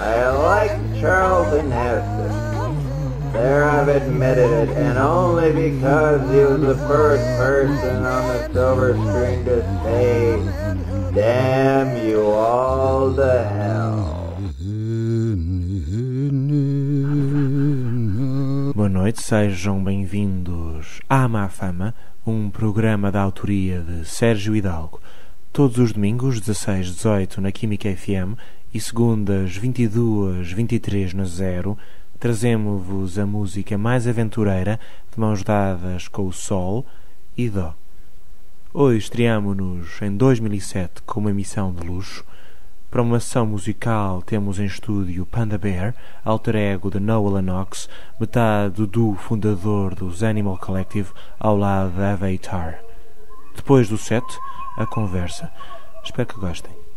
I like Charlton Heston. There I've admitted it, and only because he was the first person on the silver screen to say, "Damn you all to hell." Boa noite, sejam bem-vindos à Fama, um programa da autoria de Sérgio Hidalgo. Todos os domingos, 16-18 na Química FM e segundas, 22-23 na Zero, trazemos-vos a música mais aventureira de mãos dadas com o Sol e Dó. Hoje estreamo-nos em 2007 com uma emissão de luxo. Para uma sessão musical temos em estúdio Panda, alter ego de Noah Lennox, metade do fundador dos Animal Collective, ao lado de Avatar. Depois do set, a conversa. Espero que gostem.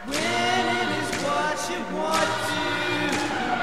Winning is what you want to.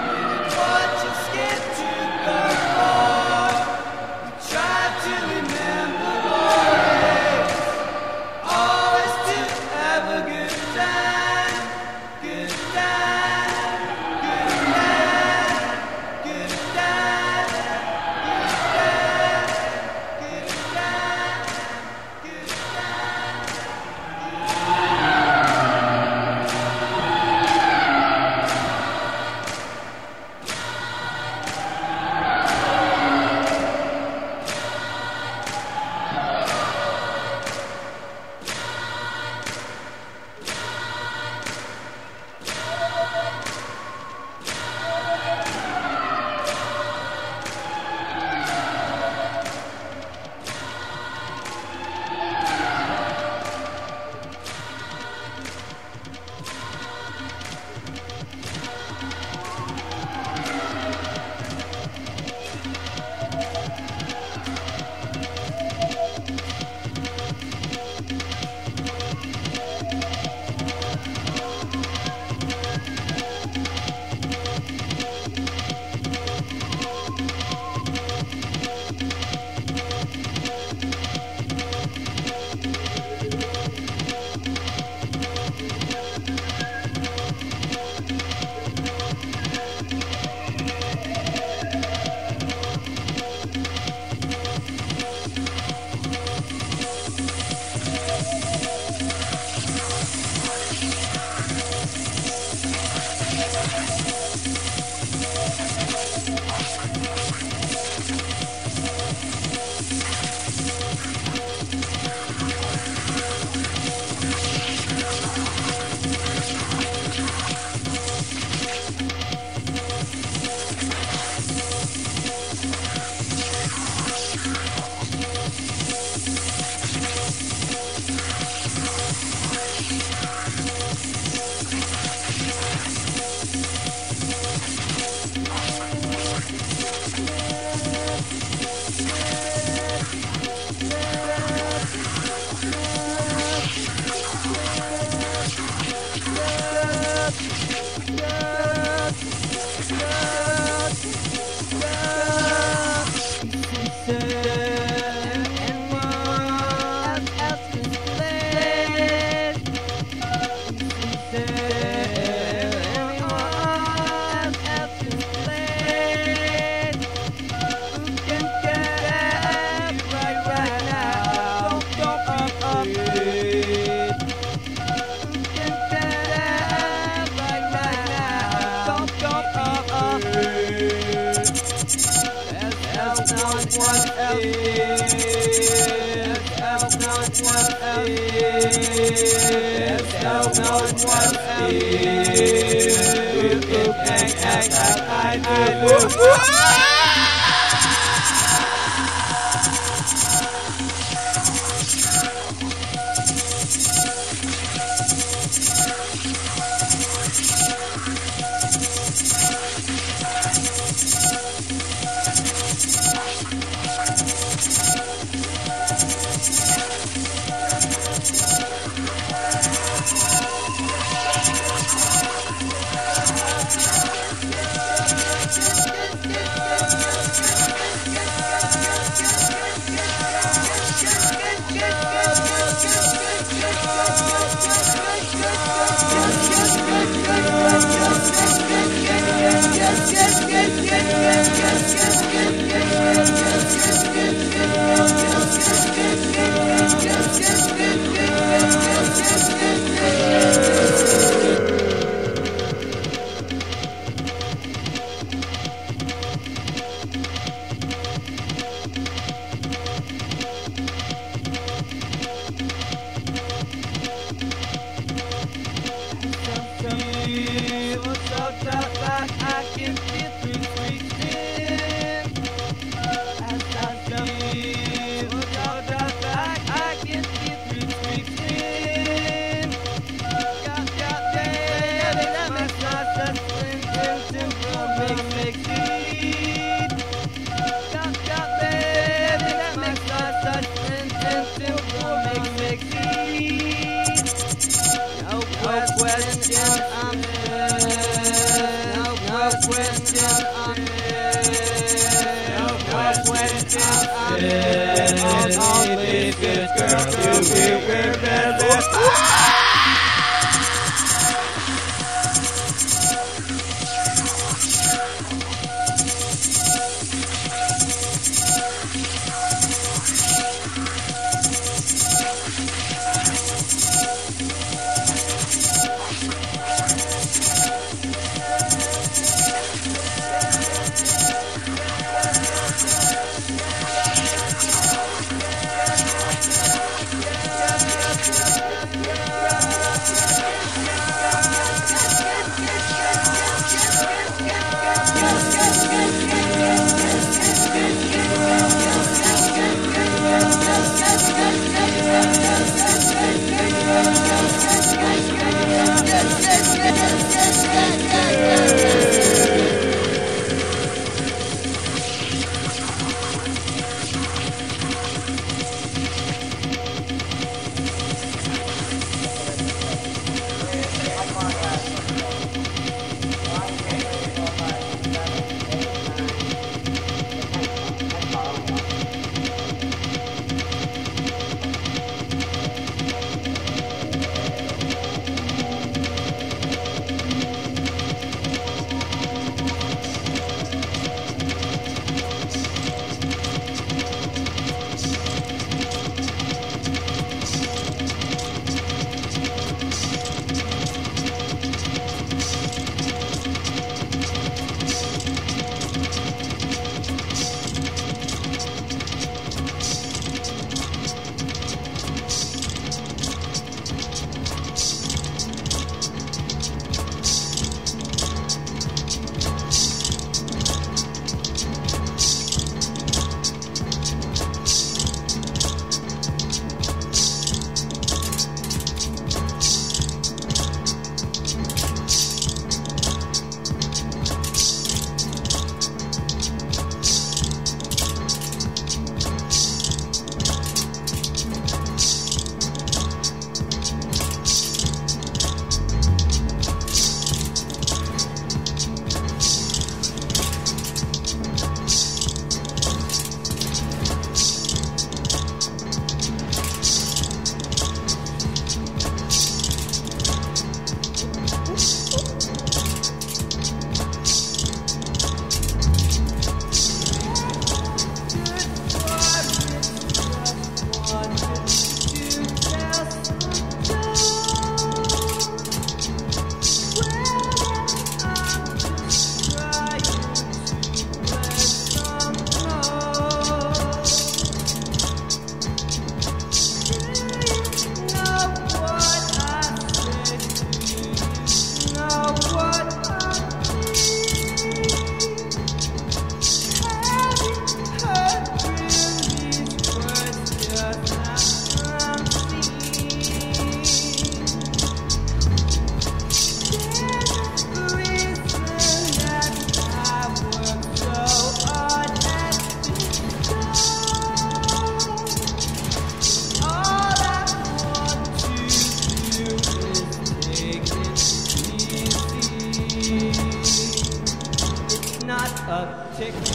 a ticket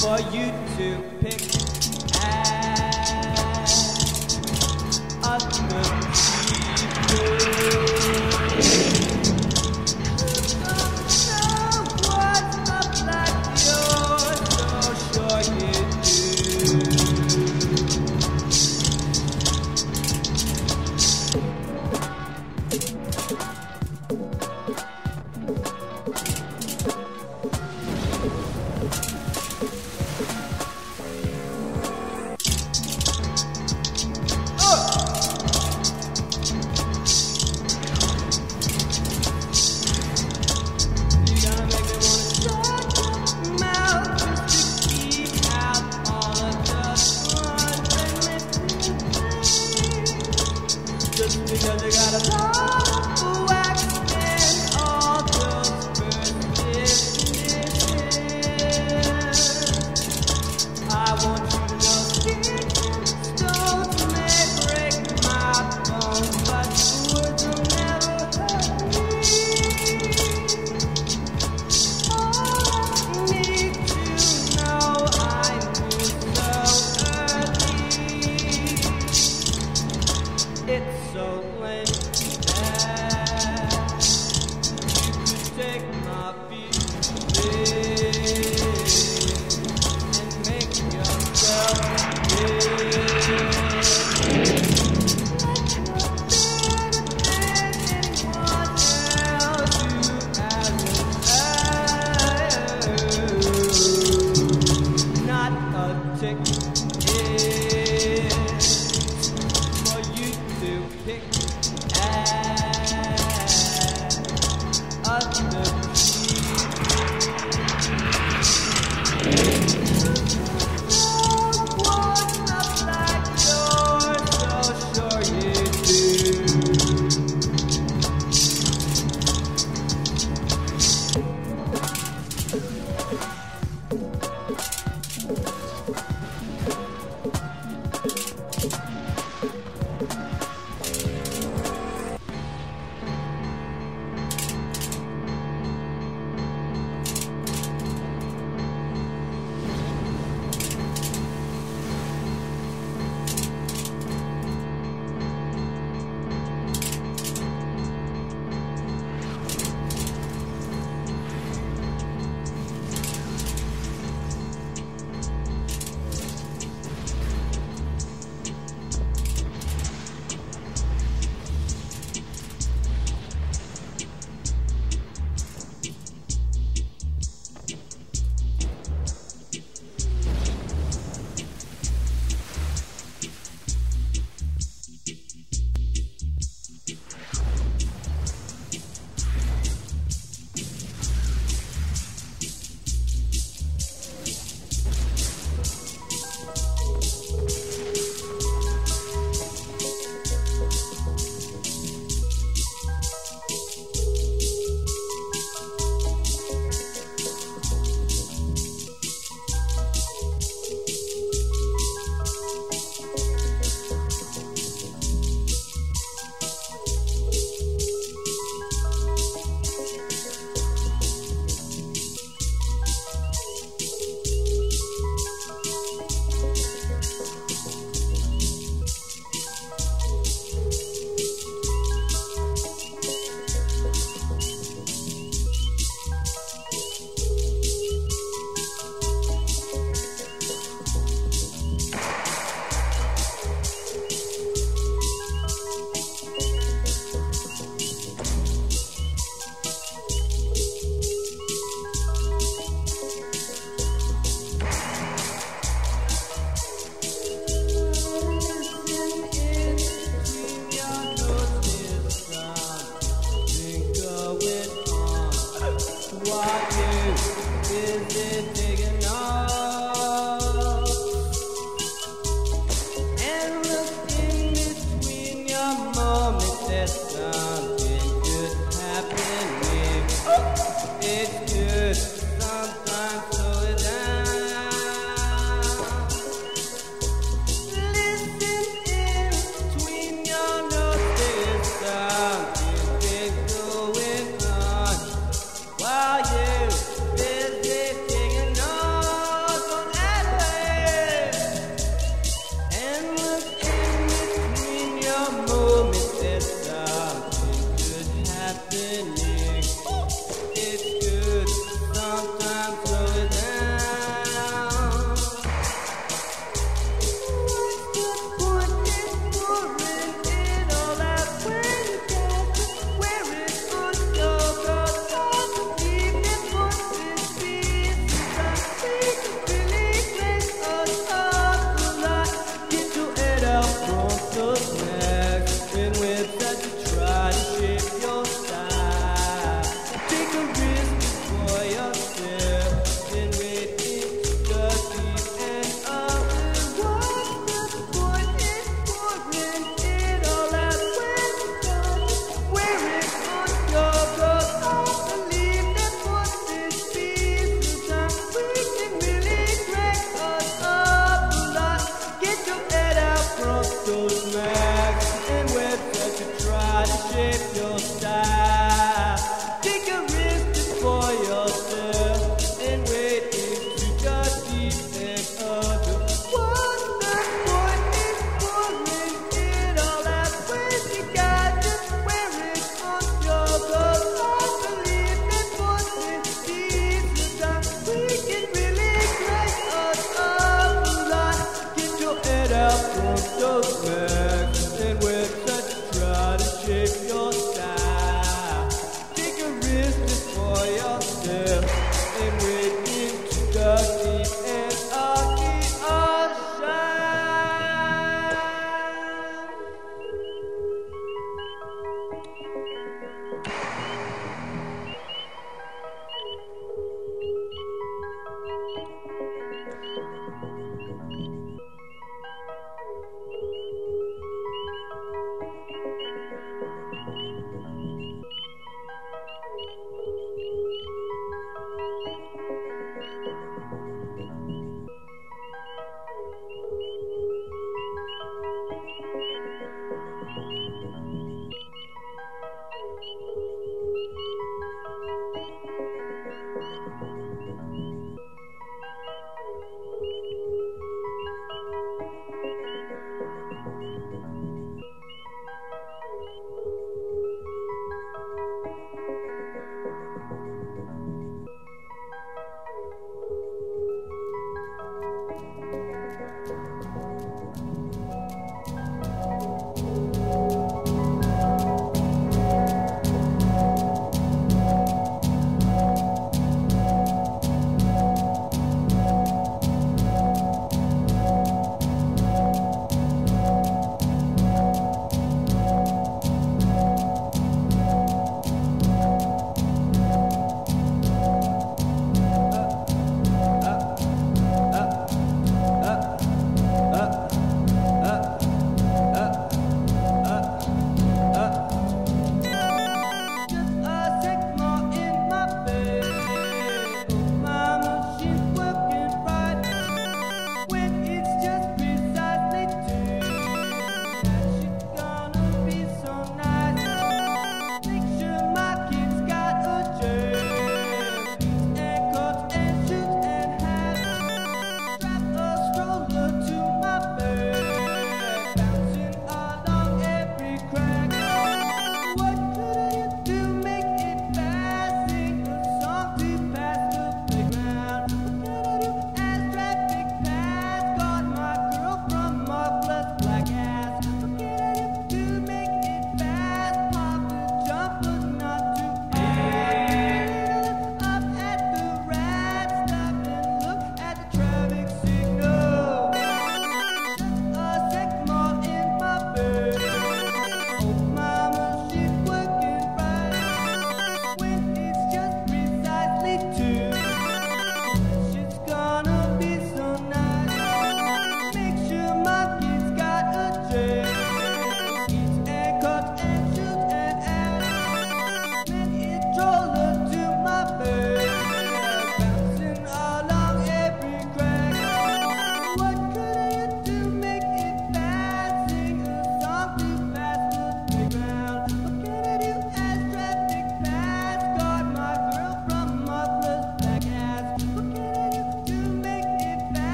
for you to pick at other people. destiny. It's good to sometimes slow it down. What's the point in pouring it all out when you got to wear it on your clothes? All the evening voices we can really make us up a lot. Get your head out from the snacks and websites to try to shape your style.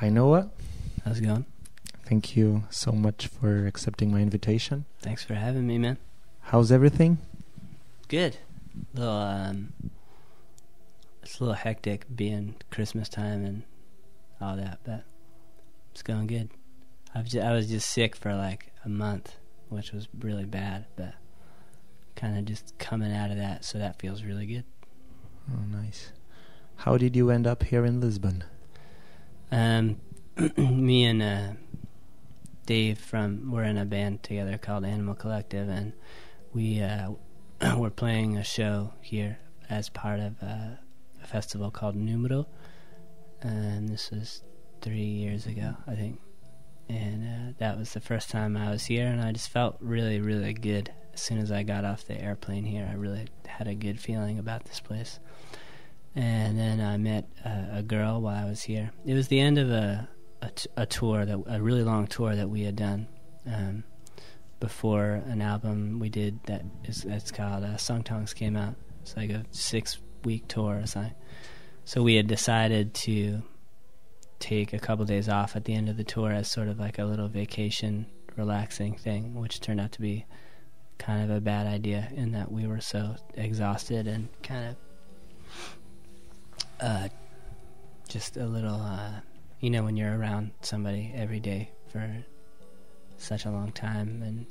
Hi, Noah. How's it going? Thank you so much for accepting my invitation. Thanks for having me, man. How's everything? Good. It's a little hectic being Christmas time and all that, but it's going good. I was just sick for like a month, which was really bad, but kind of just coming out of that, so that feels really good. Oh, nice. How did you end up here in Lisbon? Me and Dave we're in a band together called Animal Collective, and we were playing a show here as part of a festival called Numero, and this was 3 years ago, I think. And that was the first time I was here, and I just felt really, really good. As soon as I got off the airplane here, I really had a good feeling about this place. And then I met a girl while I was here. It was the end of a tour, a really long tour that we had done before an album we did it's called Song Tongs came out. It's like a 6-week tour or something. So we had decided to take a couple days off at the end of the tour as sort of like a little vacation, relaxing thing, which turned out to be kind of a bad idea in that we were so exhausted and kind of just a little, when you're around somebody every day for such a long time and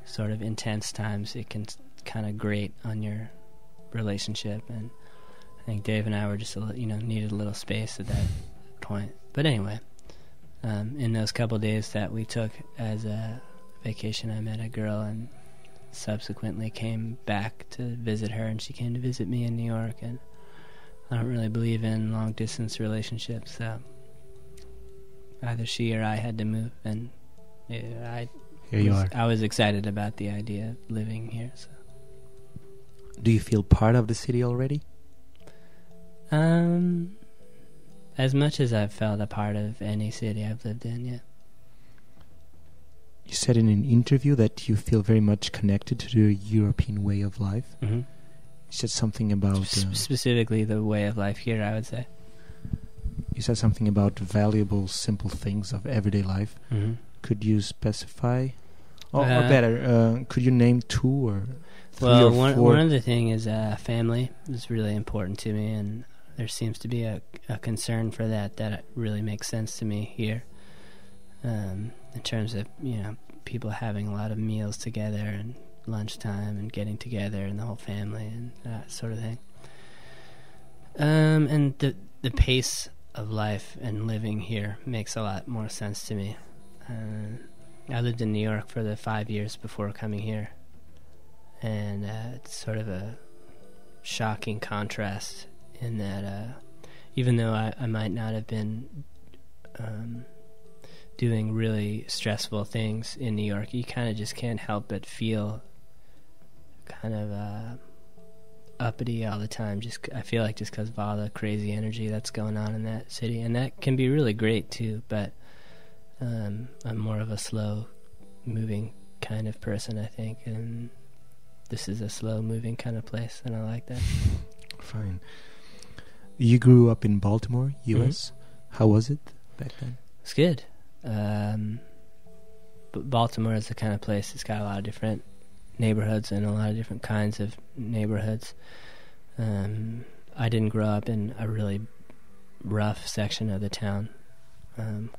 sort of intense times, it can kind of grate on your relationship. And I think Dave and I were just, needed a little space at that point. But anyway, in those couple days that we took as a vacation, I met a girl and subsequently came back to visit her, and she came to visit me in New York. And I don't really believe in long-distance relationships, so either she or I had to move, and Here you are. I was excited about the idea of living here. So. Do you feel part of the city already? As much as I've felt a part of any city I've lived in, yeah. You said in an interview that you feel very much connected to the European way of life. Mm-hmm. You said something about... specifically the way of life here, I would say. You said something about valuable, simple things of everyday life. Mm-hmm. Could you specify? Or better, could you name 2 or 3 well, or 4? One of the things is family is really important to me, and there seems to be a concern for that really makes sense to me here. In terms of, people having a lot of meals together and lunchtime and getting together and the whole family and that sort of thing. And the pace of life and living here makes a lot more sense to me. I lived in New York for the 5 years before coming here, and it's sort of a shocking contrast in that even though I might not have been doing really stressful things in New York, you kind of just can't help but feel kind of uppity all the time. I feel like just because of all the crazy energy that's going on in that city, and that can be really great too, but I'm more of a slow-moving kind of person, I think, and this is a slow-moving kind of place, and I like that. Fine. You grew up in Baltimore, U.S. Mm-hmm. How was it back then? It's good. But Baltimore is the kind of place that's got a lot of different neighborhoods and a lot of different kinds of neighborhoods. I didn't grow up in a really rough section of the town.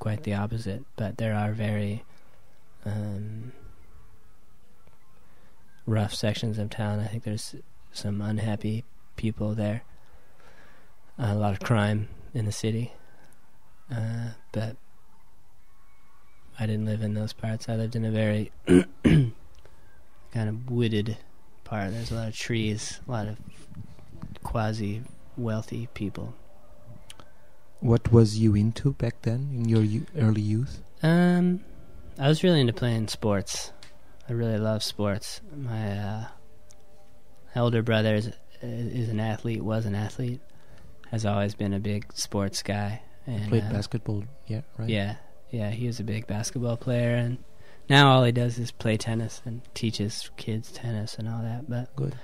Quite the opposite, but there are very rough sections of town. I think there's some unhappy people there, a lot of crime in the city, but I didn't live in those parts. I lived in a very kind of wooded part. There's a lot of trees, a lot of quasi-wealthy people. What was you into back then in your early youth? I was really into playing sports. I really love sports. My elder brother is an athlete, was an athlete, has always been a big sports guy. And played basketball, yeah, right? Yeah, he was a big basketball player, and now all he does is play tennis and teaches kids tennis and all that. But good.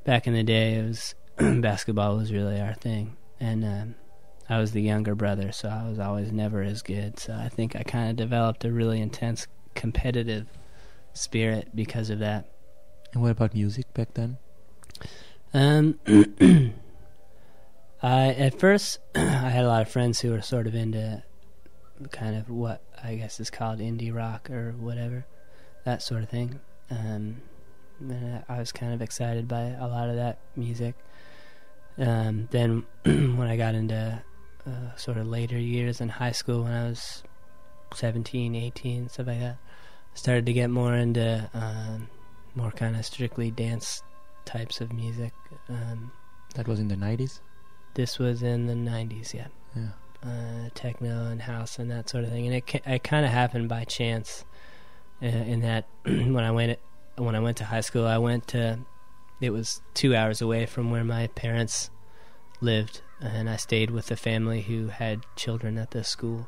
Back in the day, it was basketball was really our thing, and I was the younger brother, so I was always never as good. So I think I kind of developed a really intense competitive spirit because of that. And what about music back then? At first I had a lot of friends who were sort of into kind of what I guess is called indie rock or whatever, that sort of thing. And I was kind of excited by a lot of that music. Then when I got into sort of later years in high school, when I was 17, 18, stuff like that, I started to get more into more kind of strictly dance types of music. That was in the 90s? This was in the 90s, yeah. Techno and house and that sort of thing. And it kind of happened by chance in that when I went to high school, it was 2 hours away from where my parents lived, and I stayed with a family who had children at this school.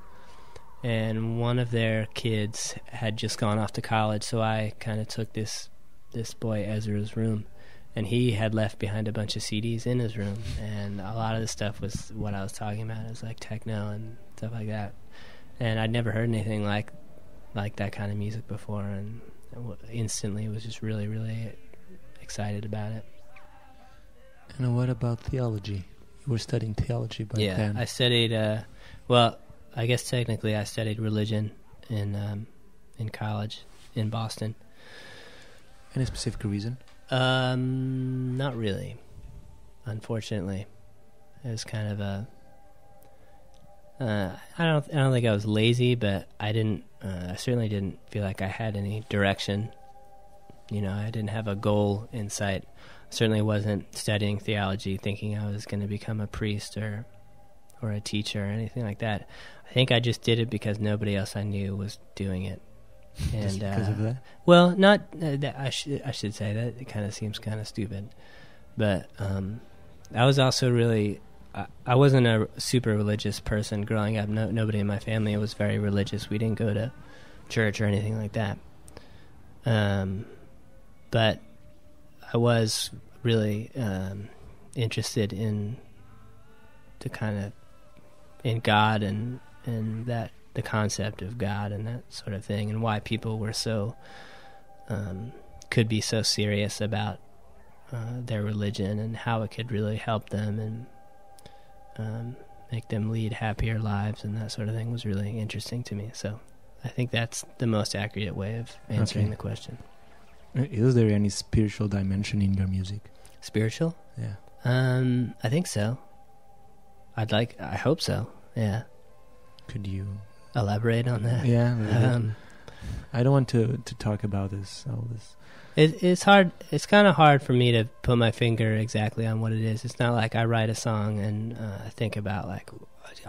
And one of their kids had just gone off to college, so I kind of took this boy Ezra's room, and he had left behind a bunch of CDs in his room, and a lot of the stuff was what I was talking about. It was like techno and stuff like that, and I'd never heard anything like that kind of music before, and instantly was just really, really excited about it. And what about theology? You were studying theology back then. Yeah, I studied, well, I guess technically I studied religion in college in Boston. Any specific reason? Not really, unfortunately. It was kind of a... I don't think I was lazy, but I certainly didn't feel like I had any direction. You know, I didn't have a goal in sight. I certainly wasn't studying theology thinking I was going to become a priest or a teacher or anything like that. I think I just did it because nobody else I knew was doing it. And just because of that? Well, not that I should say that. It kind of seems kind of stupid. But I was also really... I wasn't a super religious person growing up. Nobody in my family was very religious. We didn't go to church or anything like that. But I was really interested in God and that the concept of God and that sort of thing, and why people were so could be so serious about their religion and how it could really help them and make them lead happier lives and that sort of thing was really interesting to me. So I think that's the most accurate way of answering the question. Is there any spiritual dimension in your music? Spiritual? Yeah. I think so. I hope so. Yeah. Could you elaborate on that? Yeah. I don't want to talk about all this. It's hard. It's kind of hard for me to put my finger exactly on what it is. It's not like I write a song and I think about like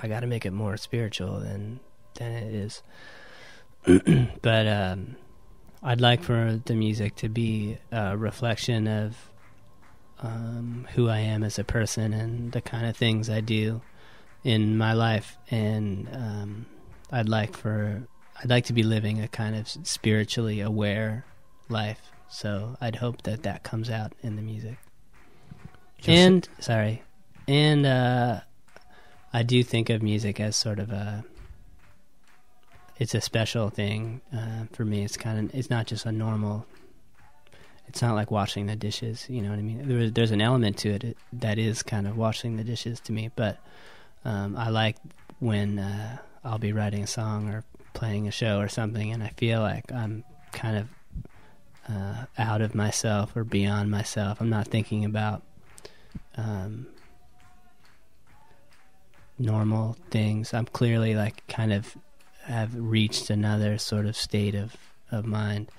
I got to make it more spiritual than it is. But I'd like for the music to be a reflection of who I am as a person and the kind of things I do in my life, and I'd like to be living a kind of spiritually aware life. So I'd hope that comes out in the music. And I do think of music as sort of it's a special thing for me. It's not just a normal. It's not like washing the dishes. You know what I mean? There's an element to it that is kind of washing the dishes to me. But I like when I'll be writing a song or playing a show or something, and I feel like I'm kind of out of myself or beyond myself. I'm not thinking about normal things. I'm clearly like kind of have reached another sort of state of mind,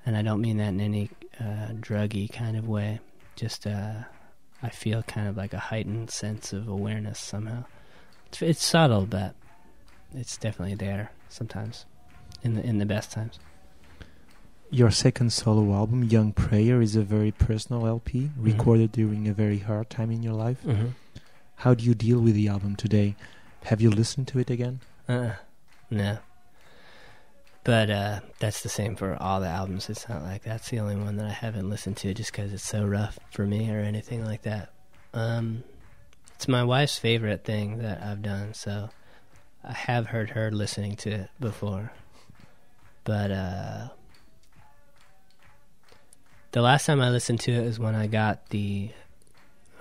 and I don't mean that in any druggy kind of way. Just I feel kind of like a heightened sense of awareness somehow. It's subtle, but it's definitely there sometimes in the best times. Your second solo album, Young Prayer, is a very personal LP, recorded during a very hard time in your life. Mm-hmm. How do you deal with the album today? Have you listened to it again? No. But that's the same for all the albums. It's not like that's the only one that I haven't listened to just because it's so rough for me or anything like that. It's it's my wife's favorite thing that I've done, so I have heard her listening to it before. But the last time I listened to it was when I got the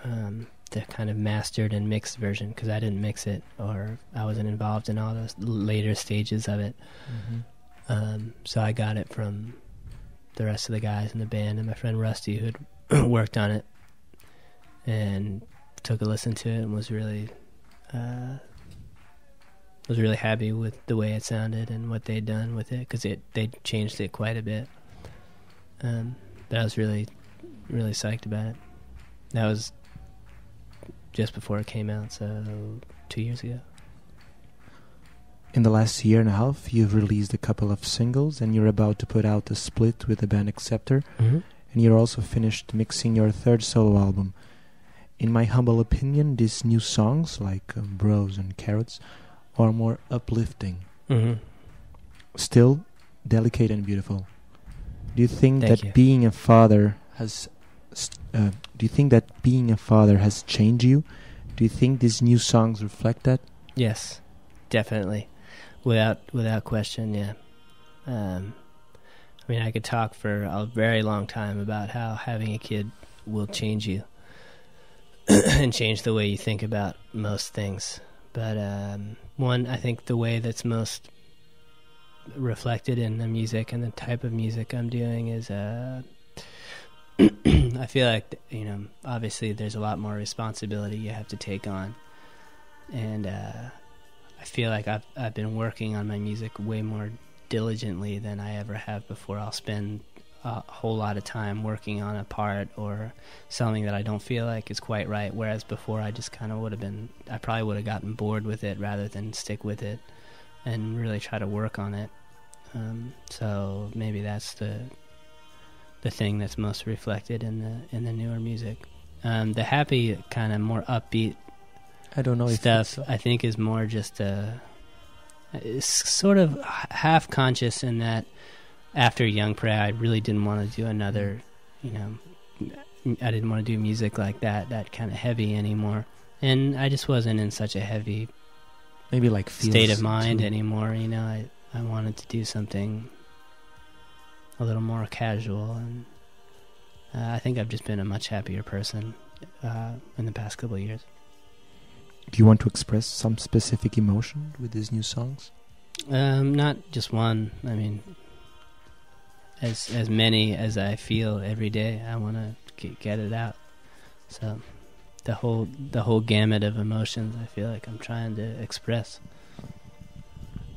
kind of mastered and mixed version, because I didn't mix it, or I wasn't involved in all those later stages of it. So I got it from the rest of the guys in the band and my friend Rusty, who had worked on it, and took a listen to it and was really happy with the way it sounded and what they'd done with it, because they changed it quite a bit. But I was really, really psyched about it. That was just before it came out, so 2 years ago. In the last year and a half, you've released a couple of singles, and you're about to put out a split with the band Acceptor, and you're also finished mixing your third solo album. In my humble opinion, these new songs, like Bros and Carrots, are more uplifting. Still delicate and beautiful. Do you think Thank that you. being a father has changed you? Do you think these new songs reflect that? Yes, definitely, without question. Yeah. I mean, I could talk for a very long time about how having a kid will change you and change the way you think about most things. But I think the way that's most reflected in the music and the type of music I'm doing is I feel like, obviously there's a lot more responsibility you have to take on, and I feel like I've been working on my music way more diligently than I ever have before. I'll spend a whole lot of time working on a part or something that I don't feel like is quite right, whereas before I just kind of I probably would have gotten bored with it rather than stick with it and really try to work on it. So maybe that's the thing that's most reflected in the newer music. The happy, kind of more upbeat stuff, I think, is more just it's sort of half conscious in that after Young Prey, I really didn't want to do another, I didn't want to do music like that kind of heavy anymore. And I just wasn't in such a heavy maybe like state of mind anymore. I wanted to do something a little more casual, and I think I've just been a much happier person in the past couple of years. Do you want to express some specific emotion with these new songs? Not just one. I mean, as many as I feel every day, I want to get it out. So the whole gamut of emotions, I feel like I'm trying to express.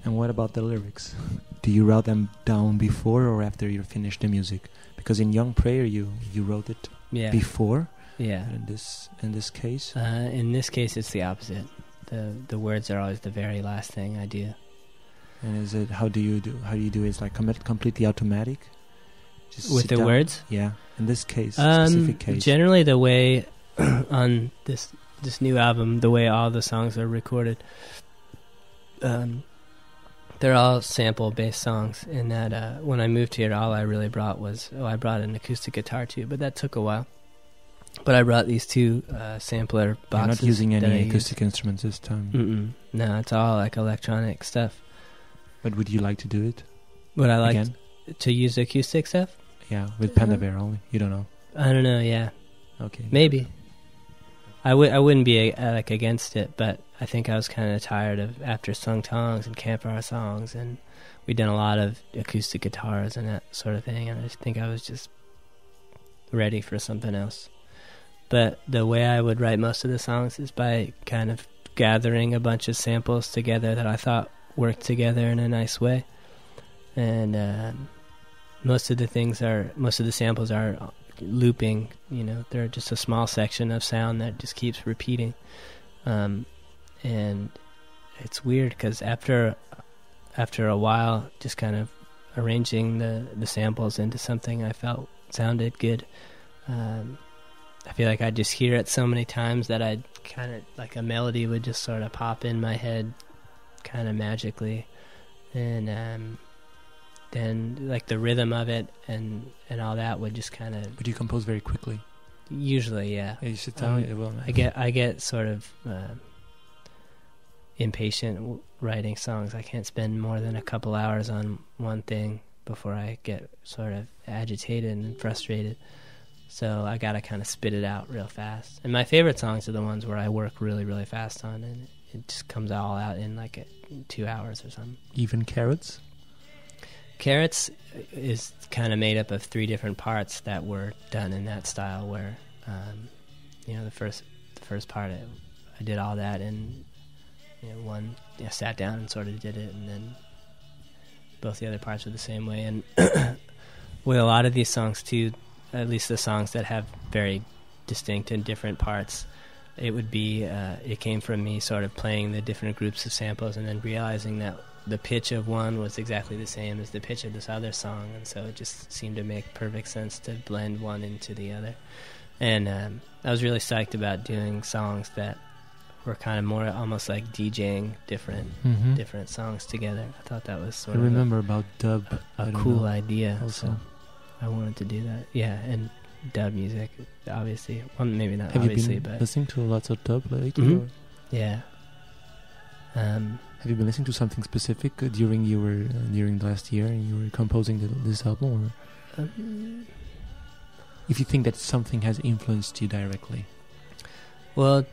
And what about the lyrics? Do you write them down before or after you finish the music? Because in Young Prayer you wrote it before. Yeah. In this case. In this case, it's the opposite. The words are always the very last thing I do. And is it how do you do it? It's like completely automatic. Just with sit the down? words? Yeah. In this case, specific case. Generally, the way on this new album, the way all the songs are recorded, they're all sample-based songs. In that, when I moved here, all I really brought was I brought an acoustic guitar too, but that took a while. But I brought these two sampler boxes. You're not using any acoustic instruments this time. No, it's all like electronic stuff. But would you like to do it? Would I like again? To use acoustic stuff? Yeah, with Panda Bear only. You don't know. I don't know. Yeah. Okay. Maybe. I wouldn't be like against it, but I think I was kind of tired of after Sung Tongs and Campfire songs, and we'd done a lot of acoustic guitars and that sort of thing, and I just think I was just ready for something else. But the way I would write most of the songs is by kind of gathering a bunch of samples together that I thought worked together in a nice way, and most of the samples are looping. They're just a small section of sound that just keeps repeating, and it's weird because after a while, just kind of arranging the samples into something I felt sounded good, I feel like I'd just hear it so many times that I'd kind of like a melody would just sort of pop in my head kind of magically, and then like the rhythm of it and all that would just kind of... But you compose very quickly. Usually, yeah. You should tell me. Well, I get sort of impatient writing songs. I can't spend more than a couple hours on one thing before I get sort of agitated and frustrated. So I gotta kind of spit it out real fast. And my favorite songs are the ones where I work really, really fast on, and it just comes all out in like 2 hours or something. Even Carrots? Carrots is kind of made up of 3 different parts that were done in that style. Where, the first part I did all that, and I sat down and sort of did it, and then both the other parts were the same way. And with a lot of these songs too, at least the songs that have very distinct and different parts, it would be it came from me sort of playing the different groups of samples and then realizing that the pitch of one was exactly the same as the pitch of this other song, and so it just seemed to make perfect sense to blend one into the other. And I was really psyched about doing songs that were kind of more almost like DJing different songs together. I thought that was sort I of remember about dub. a cool idea. Also. So I wanted to do that. Yeah, and dub music, obviously. Well, maybe not Have obviously, you been but listening to lots of dub lately? Mhm. Or yeah. have you been listening to something specific during the last year and you were composing this album? Or if you think that something has influenced you directly, Well,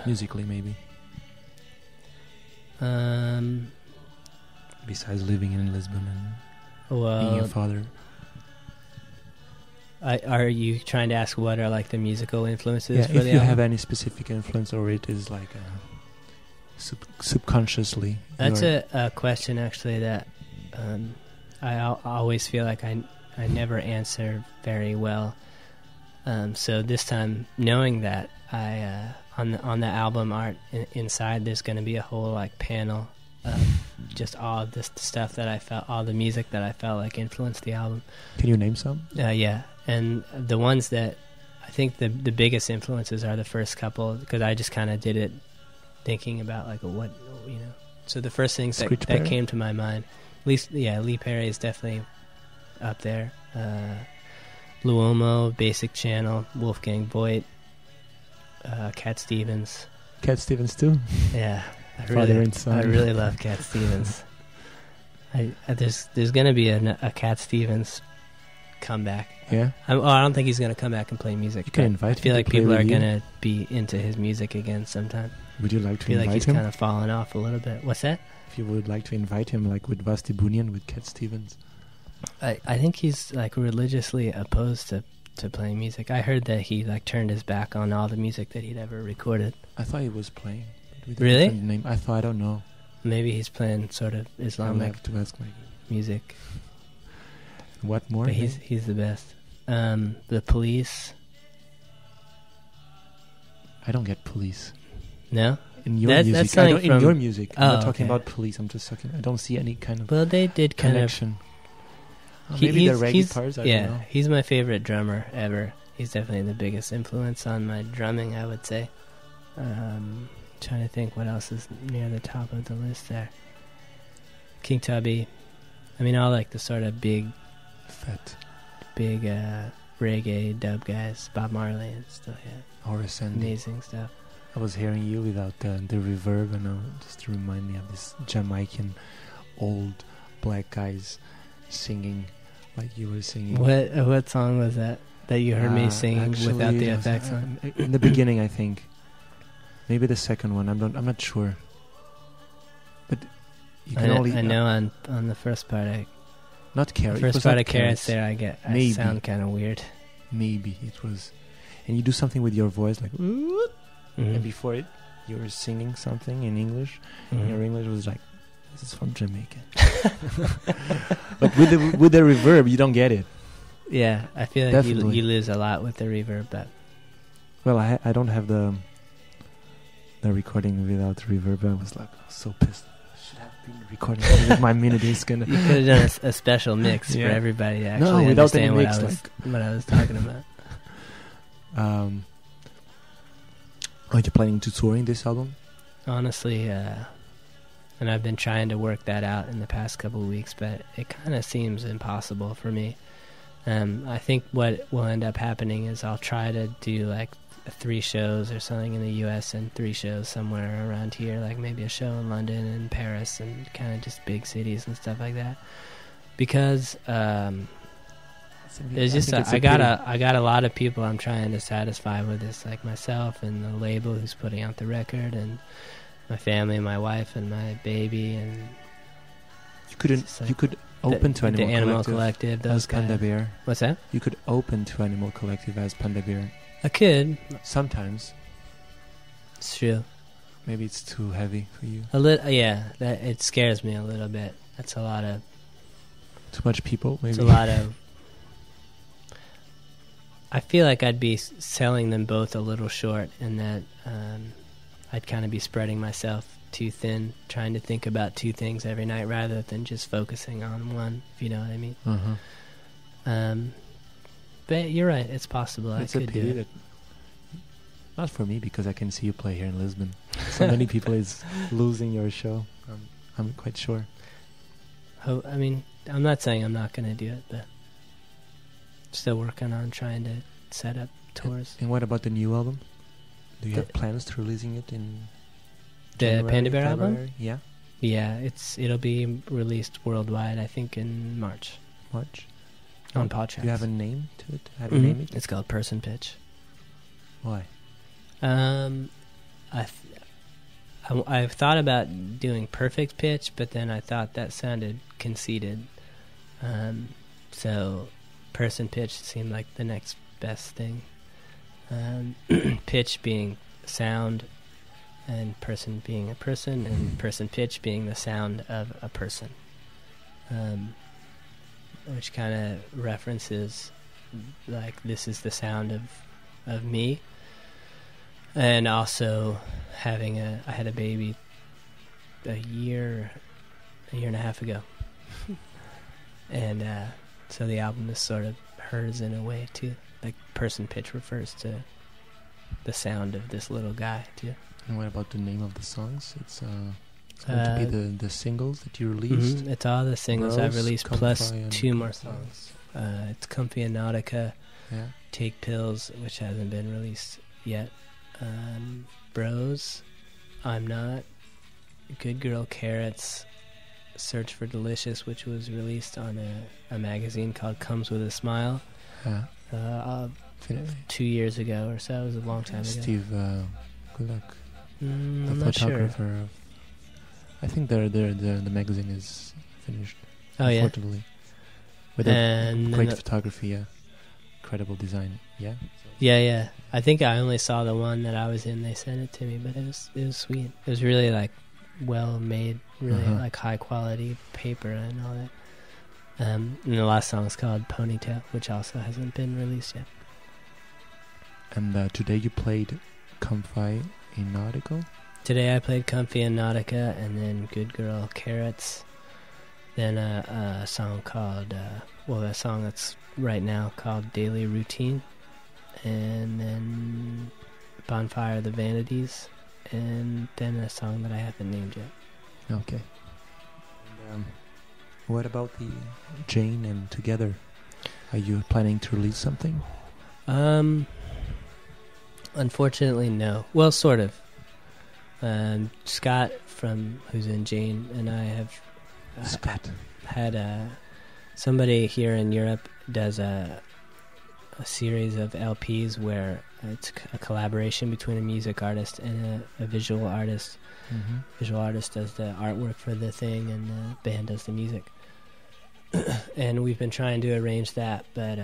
musically maybe, besides living in Lisbon and being your father. Are you trying to ask what are like the musical influences Yeah, for if the you album? have any specific influence, or it is like subconsciously. That's you're- a question actually that I always feel like I never answer very well. So this time, knowing that I on the album art inside, there's going to be a whole like panel of just all of this stuff that I felt, all the music that I felt like influenced the album. Can you name some? Yeah, and the ones that I think the biggest influences are the first couple, because I just kind of did it thinking about like what. So the first things that came to my mind, at least, Lee Perry is definitely up there. Luomo, Basic Channel, Wolfgang Voigt, Cat Stevens. Cat Stevens too. Yeah, Father and son. I really love Cat Stevens. There's going to be a Cat Stevens comeback. Yeah. I don't think he's going to come back and play music. You can but invite I feel him like to play people are with you. going to be into his music again sometime. Would you like I to feel like invite he's him? kind of fallen off a little bit. What's that? If you would like to invite him, like with Vasti Bunyan, with Cat Stevens. I think he's like religiously opposed to playing music. I heard that he like turned his back on all the music that he'd ever recorded. I thought he was playing. With a Really? different name. I don't know. Maybe he's playing sort of I would Islamic have to ask my. music. What more? But he's the best. The Police. I don't get Police. No? In your That's music. something In from- your music. I'm not Oh, talking okay. about Police. I'm just talking. I don't see any kind of Well, they did kind connection. of. Maybe the reggae parts. I don't know. He's my favorite drummer ever. He's definitely the biggest influence on my drumming, I would say. Trying to think what else is near the top of the list there. King Tubby. I mean, all like the sort of big reggae dub guys. Bob Marley and stuff, yeah. Horace Andy. Amazing stuff. I was hearing you without the reverb, and just to remind me of this Jamaican old black guys singing like you were singing. What song was that you heard me singing actually, without the effects on? In the beginning, I think. Maybe the second one. I'm not sure. But you can only. I know on the first part, Not Carrots. first part of Carrots there, I Maybe. sound kind of weird. Maybe it was, and you do something with your voice like. Mhm. And before it, you were singing something in English. And your English was like, "This is from Jamaica." But with the reverb, you don't get it. Yeah, I feel like Definitely. you lose a lot with the reverb, but Well, I don't have the recording without reverb. I was like so pissed. I should have been recording with my mini disc. And you could have done a special mix Yeah. for everybody to No, actually without any understand mix, what I was talking about. Are you planning to touring this album? Honestly, and I've been trying to work that out in the past couple of weeks, but it kind of seems impossible for me. I think what will end up happening is I'll try to do like 3 shows or something in the U.S. and 3 shows somewhere around here, like maybe a show in London and Paris and kind of just big cities and stuff like that. Because there's just I got a lot of people I'm trying to satisfy with this, like myself and the label who's putting out the record and my family, my wife and my baby, and you could open to the Animal Collective, those as Panda guys. Bear. What's that? You could open to Animal Collective as Panda Bear. I could. Sometimes. It's true. Maybe it's too heavy for you. A little, yeah. That it scares me a little bit. That's a lot of. Too much people, maybe. It's a lot of. I feel like I'd be selling them both a little short, and that I'd kind of be spreading myself too thin, trying to think about 2 things every night rather than just focusing on one, if you know what I mean. Uh-huh. But you're right, it's possible. It's I a could pity do it. that... Not for me, because I can see you play here in Lisbon. So many people is losing your show. I'm quite sure. I mean, I'm not saying I'm not going to do it, but still working on trying to set up tours. And what about the new album? Do you The- have plans to releasing it in The January, Panda Bear album? February? Yeah, Yeah, it'll be released worldwide, I think, in March March. on Oh, Podtracks. Do you have a name to it? How do you name it? It's called Person Pitch. Why? I've thought about doing Perfect Pitch, but then I thought that sounded conceited. So Person Pitch seemed like the next best thing. Pitch being sound, and person being a person, and person pitch being the sound of a person, which kind of references like this is the sound of me. And also having I had a baby a year and a half ago, and so the album is sort of hers in a way too. Like Person Pitch refers to the sound of this little guy too. And what about the name of the songs? It's going to be the singles that you released. It's all the singles I've Bros, released Comfy, plus and 2 more Comfy. songs. It's Comfy and Nautica, Yeah. Take Pills, which hasn't been released yet. Bros, I'm Not, Good Girl Carrots, Search for Delicious, which was released on a magazine called Comes With a Smile Yeah. 2 years ago or so. It was a long time ago. Steve Gulak, the I'm not sure. photographer. I think the magazine is finished. Oh, yeah? Unfortunately. With And great then photography, yeah. Incredible design, yeah. Yeah. I think I only saw the one that I was in. They sent it to me, but it was sweet. It was really like well made, really Uh-huh. like high quality paper and all that. And the last song is called Ponytail, which also hasn't been released yet. And today you played Comfy in Nautical. Today I played Comfy and Nautica, and then Good Girl Carrots. Then a song called, a song that's right now called Daily Routine. And then Bonfire of the Vanities. And then a song that I haven't named yet. Okay. And, what about the Jane and Together? Are you planning to release something? Unfortunately, no. Well, sort of. Scott, who's in Jane, and I have Scott. had somebody here in Europe does a series of LPs where it's a collaboration between a music artist and a visual artist. Mm-hmm. Visual artist does the artwork for the thing, and the band does the music. And we've been trying to arrange that, but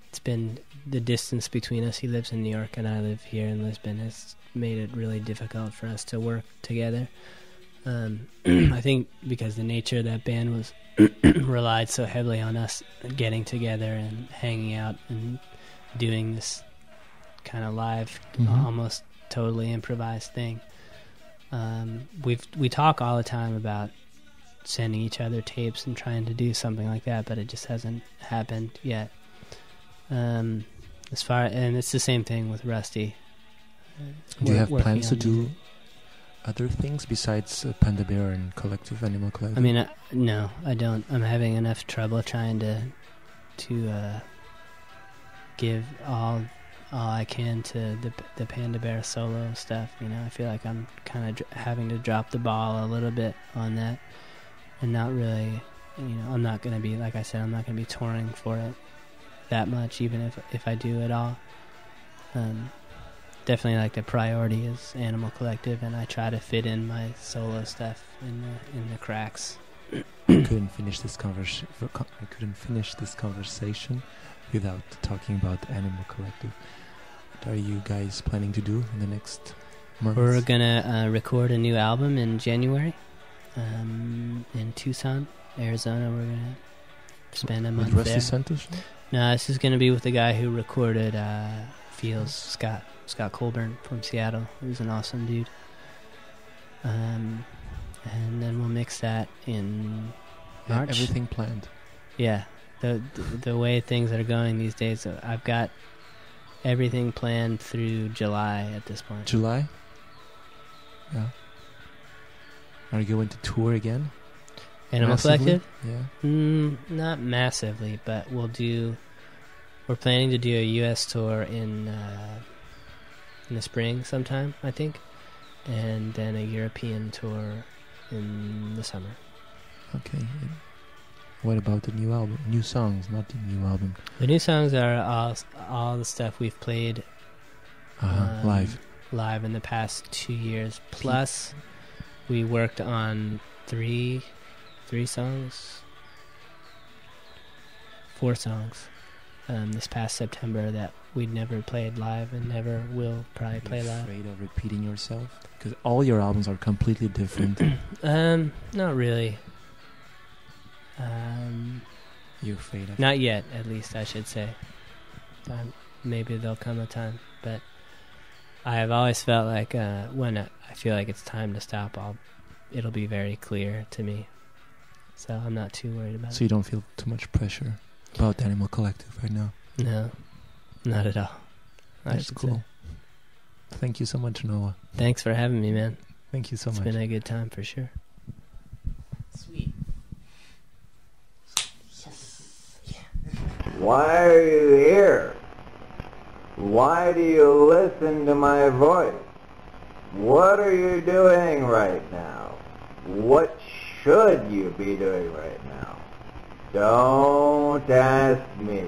it's been the distance between us. He lives in New York and I live here in Lisbon has made it really difficult for us to work together. I think because the nature of that band was relied so heavily on us getting together and hanging out and doing this kind of live, Mhm. almost totally improvised thing. We talk all the time about sending each other tapes and trying to do something like that, but it just hasn't happened yet. And it's the same thing with Rusty. Do you have Working plans to on do music. other things besides Panda Bear and Collective Animal Collective? I mean, no, I don't. I'm having enough trouble trying to to give all I can to the Panda Bear solo stuff. You know, I feel like I'm kind of having to drop the ball a little bit on that, and not really. You know, I'm not gonna be, like I said, I'm not gonna be touring for it that much, even if I do at all. Definitely, like, the priority is Animal Collective, and I try to fit in my solo stuff in the cracks. I couldn't finish this conversation without talking about Animal Collective. What are you guys planning to do in the next months? We're gonna record a new album in January, in Tucson, Arizona. We're gonna spend a month with Rusty there. Santos? No, this is gonna be with the guy who recorded Feels, Scott Colburn from Seattle, who's an awesome dude. And then we'll mix that in March. Everything planned. Yeah, the way things are going these days, I've got everything planned through July at this point. July? Yeah. Are you going to tour again? Animal Massively? Collective? Yeah. Not massively, but we're planning to do a U.S. tour in the spring sometime, I think, and then a European tour in the summer. Okay. What about the new album? New songs, not the new album. The new songs are all the stuff we've played live in the past 2 years. Plus, we worked on four songs this past September that we'd never played live and never will probably play live. Afraid of repeating yourself? Because all your albums are completely different. Not really. You're afraid of? Not yet, at least, I should say. Maybe there'll come a time, but I have always felt like when I feel like it's time to stop, it'll be very clear to me. So I'm not too worried about it. So you don't feel too much pressure about Animal Collective right now? No, not at all. That's cool. Say. Thank you so much, Noah. Thanks for having me, man. Thank you so It's much. been a good time for sure. Sweet. Why are you here? Why do you listen to my voice? What are you doing right now? What should you be doing right now? Don't ask me.